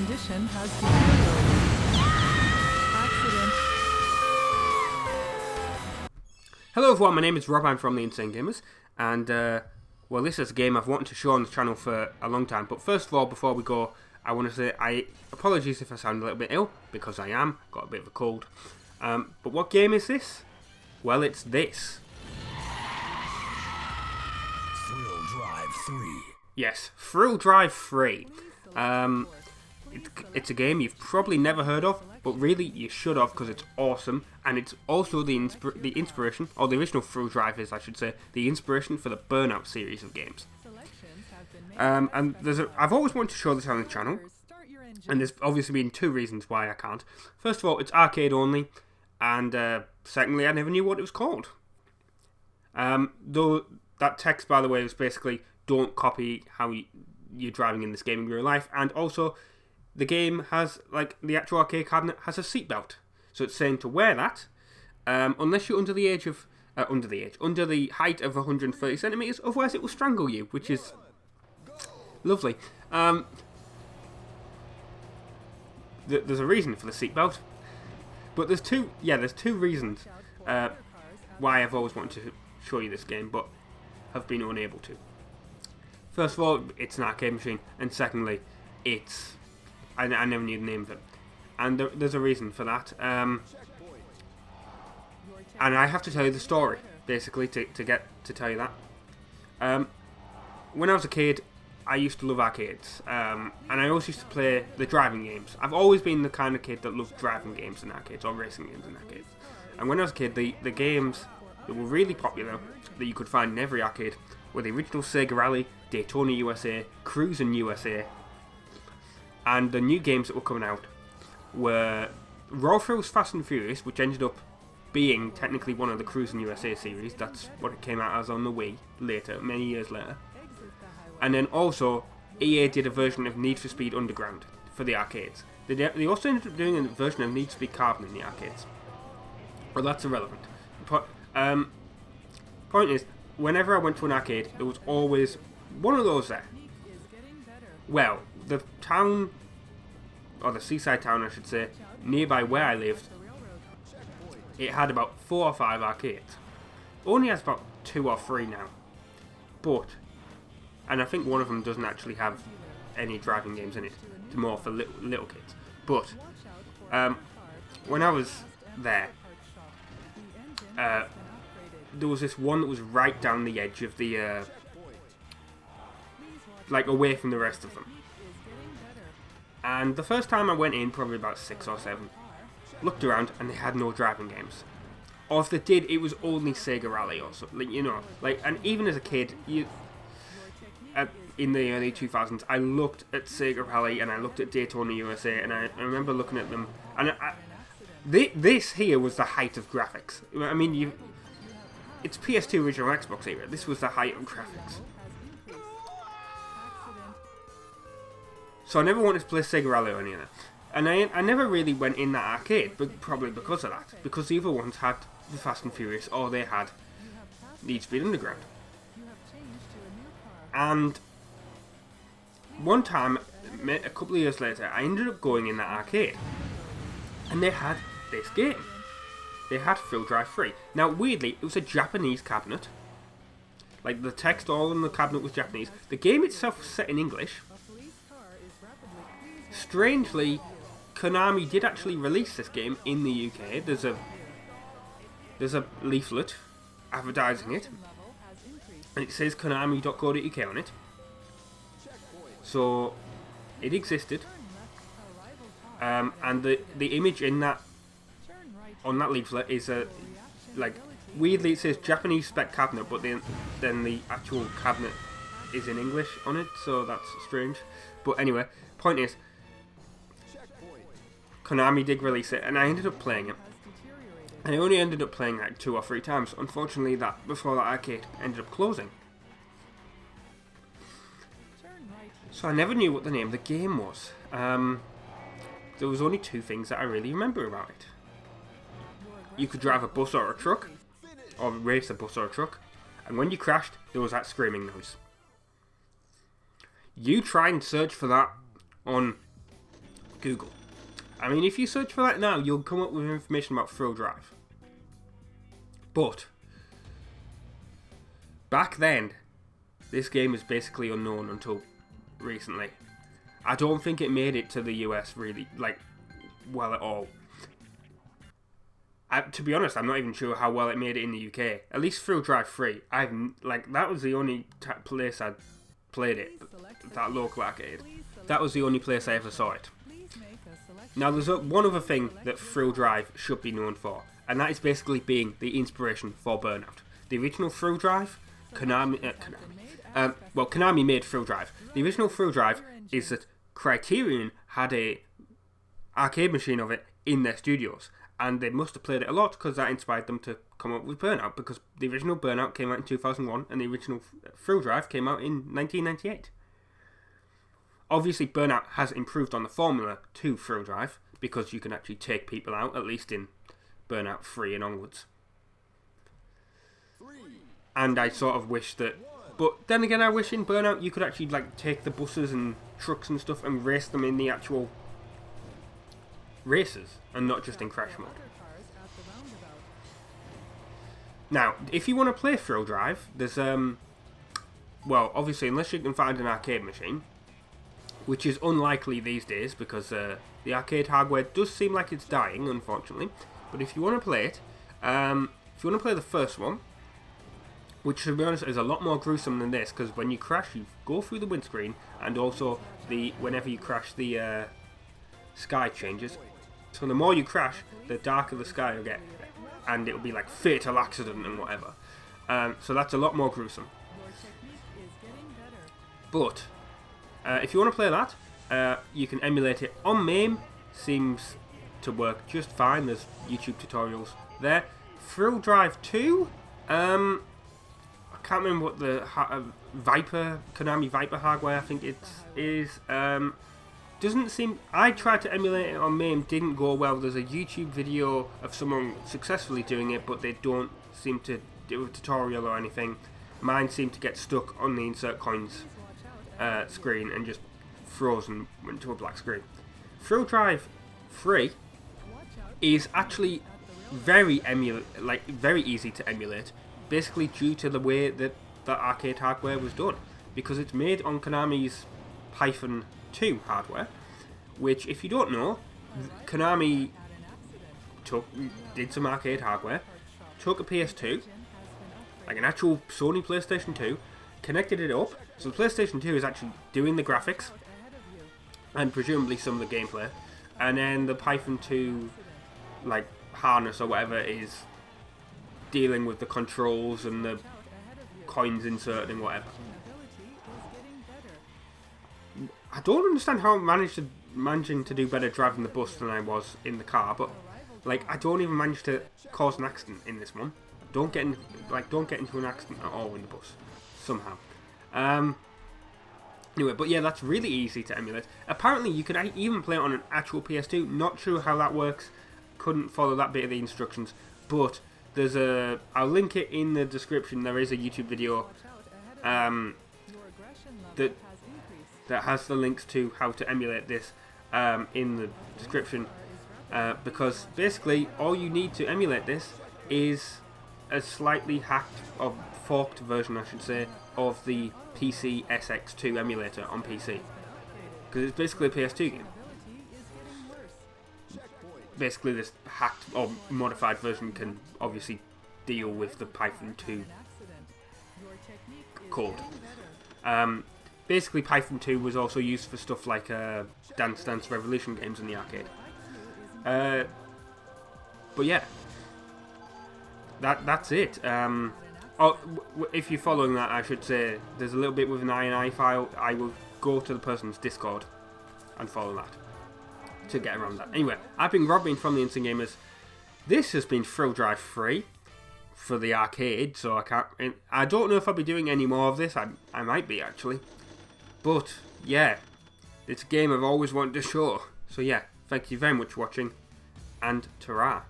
condition has deteriorated. Accident. Hello everyone, my name is Rob, I'm from the Insane Gamers, and well, this is a game I've wanted to show on the channel for a long time. But first of all, before we go, I want to say apologies if I sound a little bit ill, because I am, got a bit of a cold. But what game is this? Well, it's this. Thrill Drive 3. Yes, Thrill Drive 3. It's a game you've probably never heard of, but really you should have, because it's awesome, and it's also the inspiration, or the original Thrill Drive is, I should say, the inspiration for the Burnout series of games. And I've always wanted to show this on the channel, and there's obviously been two reasons why I can't. First of all, it's arcade only, and secondly, I never knew what it was called. Though that text, by the way, was basically, don't copy how you're driving in this game in real life, and also the game has, like, the actual arcade cabinet has a seatbelt, so it's saying to wear that unless you're under the height of 130 centimeters, otherwise it will strangle you, which is lovely. There's a reason for the seatbelt, but there's two reasons why I've always wanted to show you this game, but have been unable to. First of all, it's an arcade machine, and secondly, I never knew the name of it, and there's a reason for that. And I have to tell you the story, basically, to tell you that. When I was a kid, I used to love arcades, and I always used to play the driving games. I've always been the kind of kid that loved driving games in arcades, or racing games in arcades. And when I was a kid, the games that were really popular, that you could find in every arcade, were the original Sega Rally, Daytona USA, Cruisin' USA, and the new games that were coming out were Raw Thrills Fast and Furious, which ended up being technically one of the Cruisin' USA series. That's what it came out as on the Wii later, many years later. And then also, EA did a version of Need for Speed Underground for the arcades. They also ended up doing a version of Need for Speed Carbon in the arcades. But that's irrelevant. Point is, whenever I went to an arcade, there was always one of those there. Well, the town, or the seaside town I should say, nearby where I lived, it had about 4 or 5 arcades. Only has about 2 or 3 now. And I think one of them doesn't actually have any driving games in it. It's more for little kids. But, when I was there, there was this one that was right down the edge of the, like, away from the rest of them. And the first time I went in, probably about 6 or 7, looked around and they had no driving games. Or if they did, it was only Sega Rally or something, you know. Like, and even as a kid, in the early 2000s, I looked at Sega Rally and I looked at Daytona USA, and I remember looking at them, and this here was the height of graphics. I mean, it's PS2 original Xbox era. This was the height of graphics. So I never wanted to play Sega Rally or any of that. And I never really went in that arcade, but probably because of that. Because the other ones had the Fast and Furious, or they had Need for Speed Underground. And one time, a couple of years later, I ended up going in that arcade. And they had this game. They had Thrill Drive 3. Now, weirdly, it was a Japanese cabinet. Like, the text all on the cabinet was Japanese. The game itself was set in English. Strangely, Konami did actually release this game in the UK. There's a leaflet advertising it, and it says konami.co.uk on it. So it existed, and the image in that on that leaflet is like, weirdly it says Japanese spec cabinet, but then the actual cabinet is in English on it, so that's strange. But anyway, point is, Konami did release it, and I ended up playing it. And I only ended up playing like 2 or 3 times. Unfortunately, before that arcade ended up closing. So I never knew what the name of the game was. There was only 2 things that I really remember about it. You could drive a bus or a truck, or race a bus or a truck, and when you crashed, there was that screaming noise. You try and search for that on Google. I mean, if you search for that now, you'll come up with information about Thrill Drive. But back then, this game was basically unknown until recently. I don't think it made it to the US really, like, well at all. To be honest, I'm not even sure how well it made it in the UK. At least Thrill Drive 3. That was the only place I played it. That local arcade. That was the only place I ever saw it. Now, there's one other thing that Thrill Drive should be known for, and that is basically being the inspiration for Burnout. The original Thrill Drive, Konami made Thrill Drive. The original Thrill Drive is that Criterion had a arcade machine of it in their studios, and they must have played it a lot because that inspired them to come up with Burnout, because the original Burnout came out in 2001 and the original Thrill Drive came out in 1998. Obviously, Burnout has improved on the formula to Thrill Drive, because you can actually take people out, at least in Burnout 3 and onwards. And I sort of wish that... But then again, I wish in Burnout you could actually like take the buses and trucks and stuff and race them in the actual races, and not just in crash mode. Now, if you want to play Thrill Drive, there's... well, obviously, unless you can find an arcade machine, which is unlikely these days, because the arcade hardware does seem like it's dying, unfortunately. But if you want to play it, if you want to play the first one, which to be honest is a lot more gruesome than this, because when you crash you go through the windscreen, and also whenever you crash the sky changes. So the more you crash, the darker the sky will get, and it'll be like fatal accident and whatever. So that's a lot more gruesome. But if you want to play that, you can emulate it on MAME. Seems to work just fine. There's YouTube tutorials there. Thrill Drive 2, I can't remember what the Konami Viper hardware I think it is. Doesn't seem... I tried to emulate it on MAME, didn't go well. There's a YouTube video of someone successfully doing it, but they don't seem to do a tutorial or anything. Mine seemed to get stuck on the insert coins screen and just froze and went to a black screen. Thrill Drive 3 is actually very easy to emulate, basically due to the way that the arcade hardware was done, because it's made on Konami's Python 2 hardware, which, if you don't know, Konami did some arcade hardware, took a PS2, like an actual Sony PlayStation 2, connected it up, so the PlayStation 2 is actually doing the graphics and presumably some of the gameplay, and then the Python 2 like harness or whatever is dealing with the controls and the coins inserted and whatever. I don't understand how I'm managing to do better driving the bus than I was in the car, but like I don't even manage to cause an accident in this one. Don't get into an accident at all in the bus somehow. Anyway, but yeah, that's really easy to emulate. Apparently, you could even play it on an actual PS2. Not sure how that works. Couldn't follow that bit of the instructions, but there's I'll link it in the description. There is a YouTube video that has the links to how to emulate this in the description, because basically all you need to emulate this is a slightly hacked or forked version, I should say, of the PC SX2 emulator on PC, because it's basically a PS2 game. Basically, this hacked or modified version can obviously deal with the Python 2 code. Basically, Python 2 was also used for stuff like Dance Dance Revolution games in the arcade. But yeah, that's it. If you're following that, I should say there's a little bit with an INI file. I will go to the person's Discord and follow that to get around that. Anyway, I've been Robin from the Instant Gamers. This has been Thrill Drive 3 for the arcade, so I don't know if I'll be doing any more of this. I might be, actually. But, yeah, it's a game I've always wanted to show. So yeah, thank you very much for watching, and ta-ra.